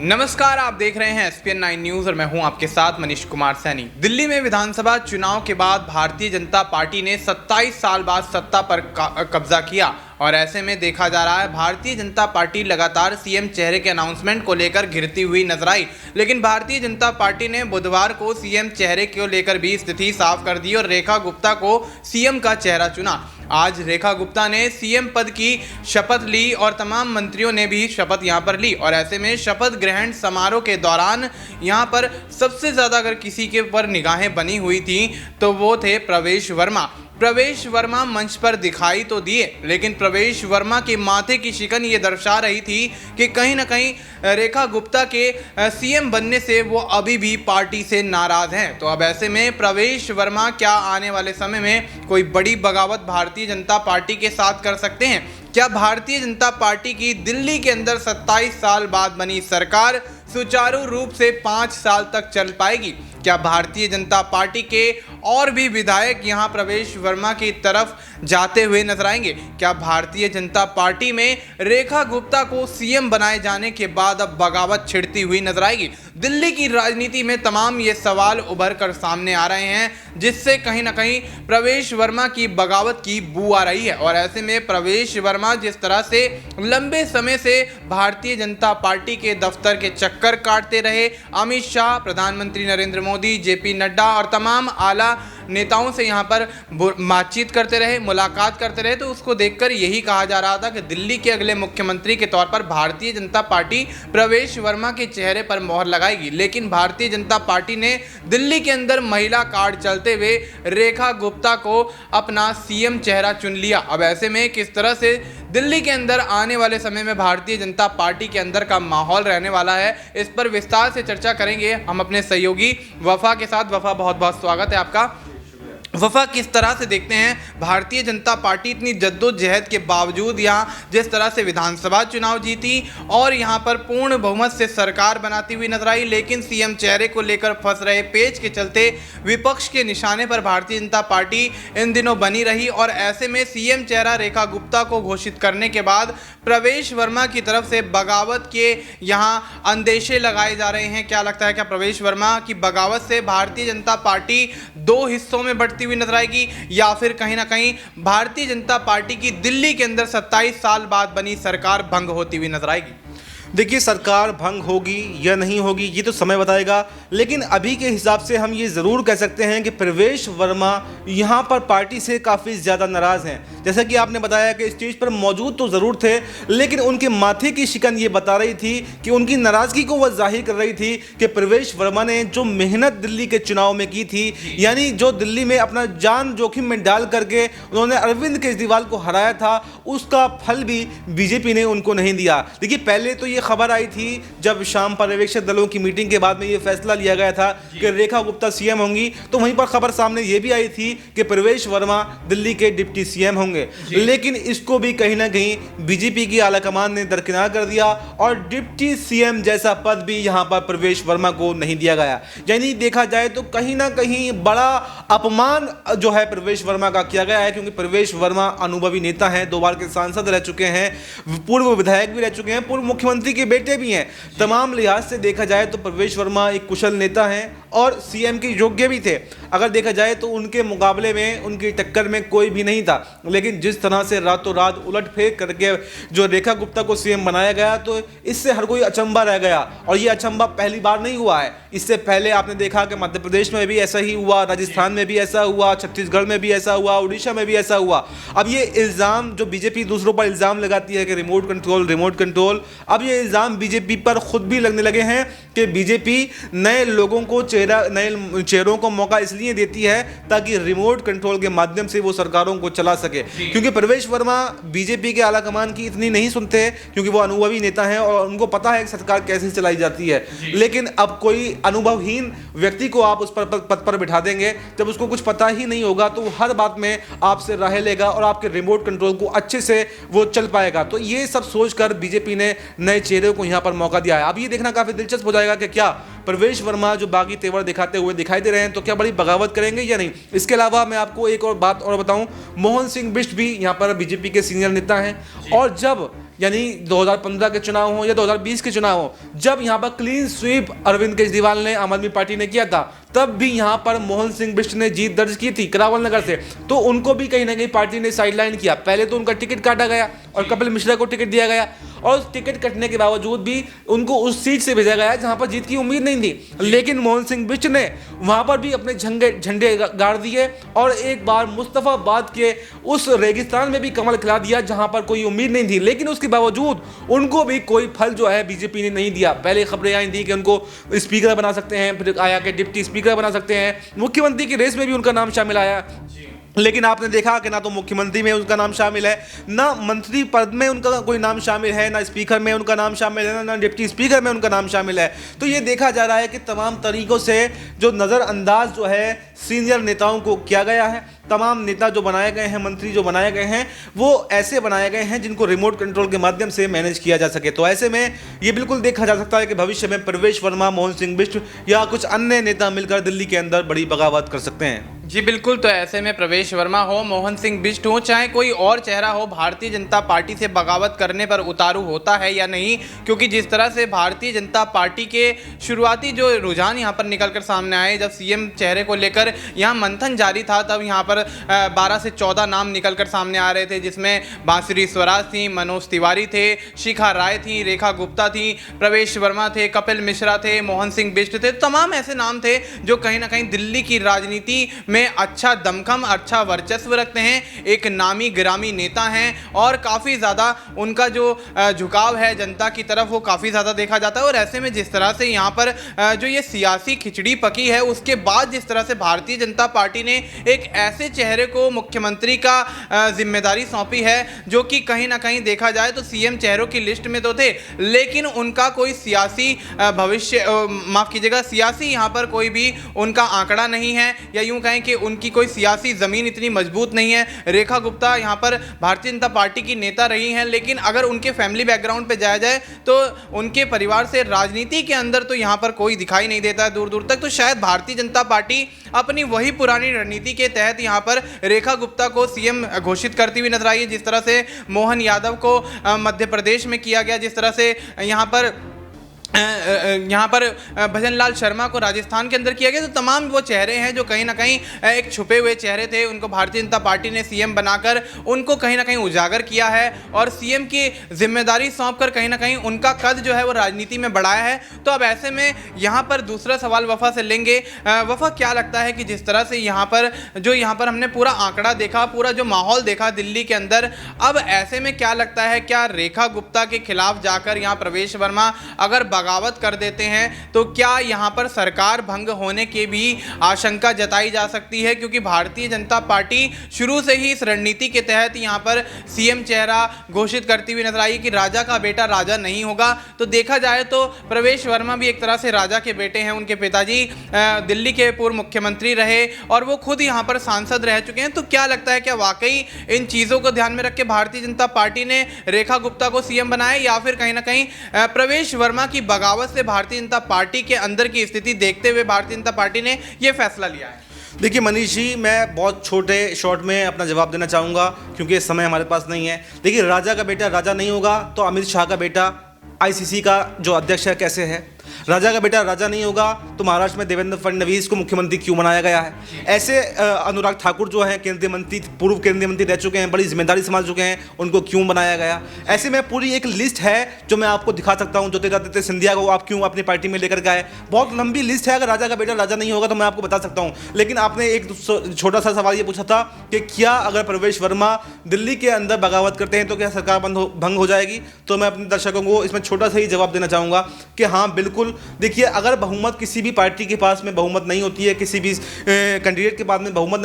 नमस्कार, आप देख रहे हैं SPN 9 न्यूज और मैं हूं आपके साथ मनीष कुमार सैनी। दिल्ली में विधानसभा चुनाव के बाद भारतीय जनता पार्टी ने 27 साल बाद सत्ता पर कब्जा किया और ऐसे में देखा जा रहा है भारतीय जनता पार्टी लगातार सीएम चेहरे के अनाउंसमेंट को लेकर घिरती हुई नजर आई। लेकिन भारतीय जनता पार्टी ने बुधवार को सीएम चेहरे को लेकर भी स्थिति साफ कर दी और रेखा गुप्ता को सीएम का चेहरा चुना। आज रेखा गुप्ता ने सीएम पद की शपथ ली और तमाम मंत्रियों ने भी शपथ यहां पर ली और ऐसे में शपथ ग्रहण समारोह के दौरान यहां पर सबसे ज्यादा अगर किसी के ऊपर निगाहें बनी हुई थी तो वो थे प्रवेश वर्मा। प्रवेश वर्मा मंच पर दिखाई तो दिए, लेकिन प्रवेश वर्मा के माथे की शिकन ये दर्शा रही थी कि कहीं ना कहीं रेखा गुप्ता के सीएम बनने से वो अभी भी पार्टी से नाराज हैं। तो अब ऐसे में प्रवेश वर्मा क्या आने वाले समय में कोई बड़ी बगावत भारतीय जनता पार्टी के साथ कर सकते हैं? क्या भारतीय जनता पार्टी की दिल्ली के अंदर 27 साल बाद बनी सरकार सुचारू रूप से 5 साल तक चल पाएगी? क्या भारतीय जनता पार्टी के और भी विधायक यहां प्रवेश वर्मा की तरफ जाते हुए नजर आएंगे? क्या भारतीय जनता पार्टी में रेखा गुप्ता को सीएम बनाए जाने के बाद अब बगावत छिड़ती हुई नजर आएगी? दिल्ली की राजनीति में तमाम ये सवाल उभर कर सामने आ रहे हैं, जिससे कहीं ना कहीं प्रवेश वर्मा की बगावत की बू आ रही है। और ऐसे में प्रवेश वर्मा जिस तरह से लंबे समय से भारतीय जनता पार्टी के दफ्तर के चक्कर काटते रहे, अमित शाह, प्रधानमंत्री नरेंद्र मोदी, जेपी नड्डा और तमाम आला नेताओं से यहाँ पर बातचीत करते रहे, मुलाकात करते रहे, तो उसको देखकर यही कहा जा रहा था कि दिल्ली के अगले मुख्यमंत्री के तौर पर भारतीय जनता पार्टी प्रवेश वर्मा के चेहरे पर मोहर लगाएगी। लेकिन भारतीय जनता पार्टी ने दिल्ली के अंदर महिला कार्ड चलते हुए रेखा गुप्ता को अपना सीएम चेहरा चुन लिया। अब ऐसे में किस तरह से दिल्ली के अंदर आने वाले समय में भारतीय जनता पार्टी के अंदर का माहौल रहने वाला है, इस पर विस्तार से चर्चा करेंगे हम अपने सहयोगी वफा के साथ। वफा, बहुत बहुत स्वागत है आपका। वफा, किस तरह से देखते हैं भारतीय जनता पार्टी इतनी जद्दोजहद के बावजूद यहाँ जिस तरह से विधानसभा चुनाव जीती और यहाँ पर पूर्ण बहुमत से सरकार बनाती हुई नजर आई, लेकिन सीएम चेहरे को लेकर फंस रहे पेच के चलते विपक्ष के निशाने पर भारतीय जनता पार्टी इन दिनों बनी रही और ऐसे में सीएम चेहरा रेखा गुप्ता को घोषित करने के बाद प्रवेश वर्मा की तरफ से बगावत के यहाँ अंदेशे लगाए जा रहे हैं। क्या लगता है, क्या प्रवेश वर्मा की बगावत से भारतीय जनता पार्टी दो हिस्सों में बढ़ती हुई नजर आएगी या फिर कहीं ना कहीं भारतीय जनता पार्टी की दिल्ली के अंदर 27 साल बाद बनी सरकार भंग होती हुई नजर आएगी? देखिए, सरकार भंग होगी या नहीं होगी ये तो समय बताएगा, लेकिन अभी के हिसाब से हम ये ज़रूर कह सकते हैं कि प्रवेश वर्मा यहाँ पर पार्टी से काफ़ी ज़्यादा नाराज़ हैं। जैसा कि आपने बताया कि स्टेज पर मौजूद तो ज़रूर थे, लेकिन उनके माथे की शिकन ये बता रही थी कि उनकी नाराज़गी को वह जाहिर कर रही थी कि प्रवेश वर्मा ने जो मेहनत दिल्ली के चुनाव में की थी, यानी जो दिल्ली में अपना जान जोखिम में डाल करके उन्होंने अरविंद केजरीवाल को हराया था, उसका फल भी बीजेपी ने उनको नहीं दिया। देखिए, पहले तो ये खबर आई थी जब शाम पर्यवेक्षक दलों की मीटिंग के बाद में ये फैसला लिया गया था कि रेखा गुप्ता सीएम होंगी, तो वहीं पर खबर सामने ये भी आई थी कि प्रवेश वर्मा दिल्ली के डिप्टी सीएम होंगे। लेकिन इसको भी कहीं ना कहीं बीजेपी की आलाकमान ने दरकिनार कर दिया और डिप्टी सीएम जैसा पद भी यहां पर प्रवेश वर्मा को नहीं दिया गया। यानी देखा जाए तो कहीं ना कहीं बड़ा अपमान जो है प्रवेश वर्मा का किया गया है, क्योंकि प्रवेश वर्मा अनुभवी नेता हैं, 2 बार के सांसद रह चुके हैं, पूर्व विधायक भी रह चुके हैं, पूर्व मुख्यमंत्री के बेटे भी हैं। तमाम लिहाज से देखा जाए तो प्रवेश वर्मा एक कुशल नेता हैं और सीएम के योग्य भी थे। अगर देखा जाए तो उनके मुकाबले में, उनकी टक्कर में कोई भी नहीं था। लेकिन जिस तरह से रातों रात उलट फेंक करके जो रेखा गुप्ता को सीएम बनाया गया, तो इससे हर कोई अचंभा रह गया। और ये अचंभा पहली बार नहीं हुआ है, इससे पहले आपने देखा कि मध्य प्रदेश में भी ऐसा ही हुआ, राजस्थान में भी ऐसा हुआ, छत्तीसगढ़ में भी ऐसा हुआ, उड़ीसा में भी ऐसा हुआ। अब ये इल्ज़ाम जो बीजेपी दूसरों पर इल्ज़ाम लगाती है कि रिमोट कंट्रोल, अब ये इल्ज़ाम बीजेपी पर खुद भी लगने लगे हैं कि बीजेपी नए लोगों को नए चेहरों को मौका इसलिए देती है ताकि रिमोट कंट्रोल के माध्यम से वो सरकारों को चला सके। क्योंकि प्रवेश वर्मा बीजेपी के आलाकमान की इतनी नहीं सुनते हैं, क्योंकि वो अनुभवी नेता हैं और उनको पता है कि सरकार कैसे चलाई जाती है। लेकिन अब कोई अनुभवहीन व्यक्ति को आप उस पर पद पर बिठा देंगे, जब उसको कुछ पता ही नहीं होगा तो हर बात में आपसे राय लेगा और आपके रिमोट कंट्रोल को अच्छे से वो चल पाएगा। तो ये सब सोचकर बीजेपी ने नए चेहरे को यहाँ पर मौका दिया है। अब ये देखना काफी दिलचस्प हो जाएगा कि क्या प्रवेश वर्मा जो बागी तेवर दिखाते हुए दिखाई दे रहे हैं तो क्या बड़ी बगावत करेंगे या नहीं। इसके अलावा मैं आपको एक और बात और बताऊं, मोहन सिंह बिष्ट भी यहाँ पर बीजेपी के सीनियर नेता हैं और जब यानी 2015 के चुनाव हो या 2020 के चुनाव हो, जब यहाँ पर क्लीन स्वीप अरविंद केजरीवाल ने, आम आदमी पार्टी ने किया था, तब भी यहाँ पर मोहन सिंह बिष्ट ने जीत दर्ज की थी करावल नगर से, तो उनको भी कहीं ना कहीं पार्टी ने साइडलाइन किया। पहले तो उनका टिकट काटा गया और कपिल मिश्रा को टिकट दिया गया, और उस टिकट कटने के बावजूद भी उनको उस सीट से भेजा गया जहां पर जीत की उम्मीद नहीं थी। लेकिन मोहन सिंह बिष्ट ने वहां पर भी अपने झंडे गाड़ दिए और एक बार मुस्तफाबाद के उस रेगिस्तान में भी कमल खिला दिया जहां पर कोई उम्मीद नहीं थी। लेकिन उसके बावजूद उनको भी कोई फल जो है बीजेपी ने नहीं दिया। पहले खबरें आई थी कि उनको स्पीकर बना सकते हैं, फिर आया कि डिप्टी स्पीकर बना सकते हैं, मुख्यमंत्री की रेस में भी उनका नाम शामिल आया, लेकिन आपने देखा कि ना तो मुख्यमंत्री में उनका नाम शामिल है, ना मंत्री पद में उनका कोई नाम शामिल है, ना स्पीकर में उनका नाम शामिल है, ना डिप्टी स्पीकर में उनका नाम शामिल है। तो ये देखा जा रहा है कि तमाम तरीकों से जो नज़रअंदाज जो है सीनियर नेताओं को किया गया है। तमाम नेता जो बनाए गए हैं, मंत्री जो बनाए गए हैं, वो ऐसे बनाए गए हैं जिनको रिमोट कंट्रोल के माध्यम से मैनेज किया जा सके। तो ऐसे में ये बिल्कुल देखा जा सकता है कि भविष्य में प्रवेश वर्मा, मोहन सिंह बिष्ट या कुछ अन्य नेता मिलकर दिल्ली के अंदर बड़ी बगावत कर सकते हैं। जी बिल्कुल। तो ऐसे में प्रवेश वर्मा हो, मोहन सिंह बिष्ट हो, चाहे कोई और चेहरा हो, भारतीय जनता पार्टी से बगावत करने पर उतारू होता है या नहीं, क्योंकि जिस तरह से भारतीय जनता पार्टी के शुरुआती जो रुझान यहाँ पर निकल कर सामने आए, जब सीएम चेहरे को लेकर यहाँ मंथन जारी था, तब यहाँ पर 12 से 14 नाम निकल कर सामने आ रहे थे, जिसमें बांसुरी स्वराज थी, मनोज तिवारी थे, शिखा राय थी, रेखा गुप्ता थी, प्रवेश वर्मा थे, कपिल मिश्रा थे, मोहन सिंह बिष्ट थे। तमाम ऐसे नाम थे जो कहीं ना कहीं दिल्ली की राजनीति में अच्छा दमखम, अच्छा वर्चस्व रखते हैं, एक नामी गिरामी नेता हैं और काफ़ी ज़्यादा उनका जो झुकाव है जनता की तरफ वो काफ़ी ज़्यादा देखा जाता है। और ऐसे में जिस तरह से यहाँ पर जो ये सियासी खिचड़ी पकी है, उसके बाद जिस तरह से भारतीय जनता पार्टी ने एक ऐसे चेहरे को मुख्यमंत्री का जिम्मेदारी सौंपी है जो कि कहीं ना कहीं देखा जाए तो सीएम चेहरों की लिस्ट में तो थे, लेकिन उनका कोई सियासी भविष्य, माफ़ कीजिएगा, सियासी यहाँ पर कोई भी उनका आंकड़ा नहीं है, या यूँ कहें कि उनकी कोई सियासी ज़मीन इतनी मजबूत नहीं है। रेखा गुप्ता यहाँ पर भारतीय जनता पार्टी की नेता रही हैं, लेकिन अगर उनके फैमिली बैकग्राउंड पे जाया जाए तो उनके परिवार से राजनीति के अंदर तो यहाँ पर कोई दिखाई नहीं देता है दूर दूर तक। तो शायद भारतीय जनता पार्टी अपनी वही पुरानी रणनीति के तहत यहाँ पर रेखा गुप्ता को सीएम घोषित करती हुई नजर आई है, जिस तरह से मोहन यादव को मध्य प्रदेश में किया गया, जिस तरह से यहाँ पर भजनलाल शर्मा को राजस्थान के अंदर किया गया। तो तमाम वो चेहरे हैं जो कहीं ना कहीं एक छुपे हुए चेहरे थे, उनको भारतीय जनता पार्टी ने सीएम बनाकर उनको कहीं ना कहीं उजागर किया है और सीएम की जिम्मेदारी सौंपकर कहीं ना कहीं उनका कद जो है वो राजनीति में बढ़ाया है। तो अब ऐसे में यहाँ पर दूसरा सवाल वफा से लेंगे। वफा, क्या लगता है कि जिस तरह से यहाँ पर हमने पूरा आंकड़ा देखा, पूरा जो माहौल देखा दिल्ली के अंदर, अब ऐसे में क्या लगता है, क्या रेखा गुप्ता के खिलाफ जाकर यहाँ प्रवेश वर्मा अगर बगावत कर देते हैं तो क्या यहां पर सरकार भंग होने की भी आशंका जताई जा सकती है? क्योंकि भारतीय जनता पार्टी शुरू से ही इस रणनीति के तहत यहां पर सीएम चेहरा घोषित करती हुई नजर आई कि राजा का बेटा राजा नहीं होगा। तो देखा जाए तो प्रवेश वर्मा भी एक तरह से राजा के बेटे हैं, उनके पिताजी दिल्ली के पूर्व मुख्यमंत्री रहे और वो खुद यहां पर सांसद रह चुके हैं। तो क्या लगता है, क्या वाकई इन चीज़ों को ध्यान में रख के भारतीय जनता पार्टी ने रेखा गुप्ता को सीएम बनाया, या फिर कहीं ना कहीं प्रवेश वर्मा की बगावत से भारतीय जनता पार्टी के अंदर की स्थिति देखते हुए भारतीय जनता पार्टी ने यह फैसला लिया है? देखिए मनीष जी, मैं बहुत छोटे शॉर्ट में अपना जवाब देना चाहूँगा क्योंकि समय हमारे पास नहीं है। देखिए, राजा का बेटा राजा नहीं होगा तो अमित शाह का बेटा आईसीसी का जो अध्यक्ष है कैसे है? राजा का बेटा राजा नहीं होगा तो महाराष्ट्र में देवेंद्र फडणवीस को मुख्यमंत्री क्यों बनाया गया है? ऐसे अनुराग ठाकुर जो हैं केंद्रीय मंत्री, पूर्व केंद्रीय मंत्री रह चुके हैं, बड़ी जिम्मेदारी संभाल चुके हैं, उनको क्यों बनाया गया? ऐसे में पूरी एक लिस्ट है जो मैं आपको दिखा सकता हूं। ज्योतिरादित्य सिंधिया को आप क्यों अपनी पार्टी में लेकर गए? बहुत लंबी लिस्ट है। अगर राजा का बेटा राजा नहीं होगा तो मैं आपको बता सकता हूँ, लेकिन आपने एक छोटा सा सवाल ये पूछा था कि क्या अगर प्रवेश वर्मा दिल्ली के अंदर बगावत करते हैं तो क्या सरकार भंग हो जाएगी? तो मैं अपने दर्शकों को इसमें छोटा सा ही जवाब देना चाहूँगा कि हाँ बिल्कुल। देखिए, अगर बहुमत किसी भी पार्टी के पास में बहुमत नहीं होती है, किसी भी कैंडिडेट के पास में बहुमत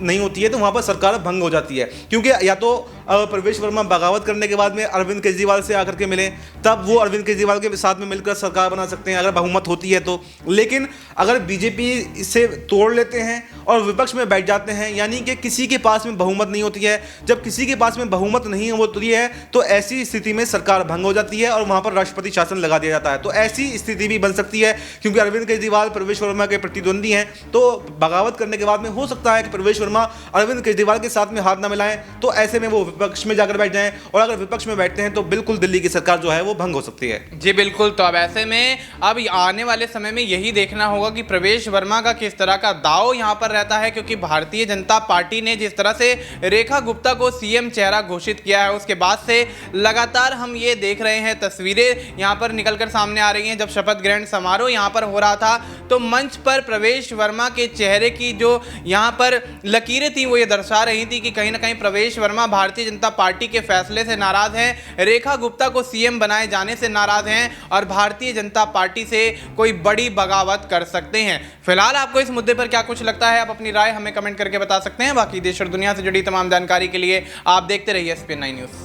नहीं होती है तो वहाँ पर सरकार भंग हो जाती है। क्योंकि या तो प्रवेश वर्मा बगावत करने के बाद में अरविंद केजरीवाल से आकर के मिले, तब वो अरविंद केजरीवाल के साथ में मिलकर सरकार बना सकते हैं अगर बहुमत होती है तो। लेकिन अगर बीजेपी से तोड़ लेते हैं और विपक्ष में बैठ जाते हैं, यानी कि किसी के पास में बहुमत नहीं होती है, जब किसी के पास में बहुमत नहीं होती है तो ऐसी स्थिति में सरकार भंग हो जाती है और वहाँ पर राष्ट्रपति शासन लगा दिया जाता है। तो ऐसी स्थिति भी बन सकती है, क्योंकि अरविंद केजरीवाल प्रवेश वर्मा के प्रतिद्वंदी हैं। तो बगावत करने के बाद में हो सकता है कि प्रवेश वर्मा अरविंद केजरीवाल के साथ में हाथ ना मिलाएं, तो ऐसे में वो विपक्ष में जाकर बैठ जाएं, और अगर विपक्ष में बैठते हैं तो बिल्कुल दिल्ली की सरकार जो है वो भंग हो सकती है। जी बिल्कुल। तो अब ऐसे में अब आने वाले समय में यही देखना होगा कि प्रवेश वर्मा का किस तरह का दाव यहाँ पर रहता है, क्योंकि भारतीय जनता पार्टी ने जिस तरह से रेखा गुप्ता को सीएम चेहरा घोषित किया है, उसके बाद से लगातार हम ये देख रहे हैं, तस्वीरें यहाँ पर निकलकर सामने आ रही हैं। जब शपथ ग्रहण समारोह यहाँ पर हो रहा था तो मंच पर प्रवेश वर्मा के चेहरे की जो यहाँ पर लकीरें थी वो ये दर्शा रही थी कि कहीं ना कहीं प्रवेश वर्मा भारतीय जनता पार्टी के फैसले से नाराज हैं, रेखा गुप्ता को सीएम बनाए जाने से नाराज हैं और भारतीय जनता पार्टी से कोई बड़ी बगावत कर सकते हैं। फिलहाल आपको इस मुद्दे पर क्या कुछ लगता है, आप अपनी राय हमें कमेंट करके बता सकते हैं। बाकी देश और दुनिया से जुड़ी तमाम जानकारी के लिए आप देखते रहिए SPN9 न्यूज़।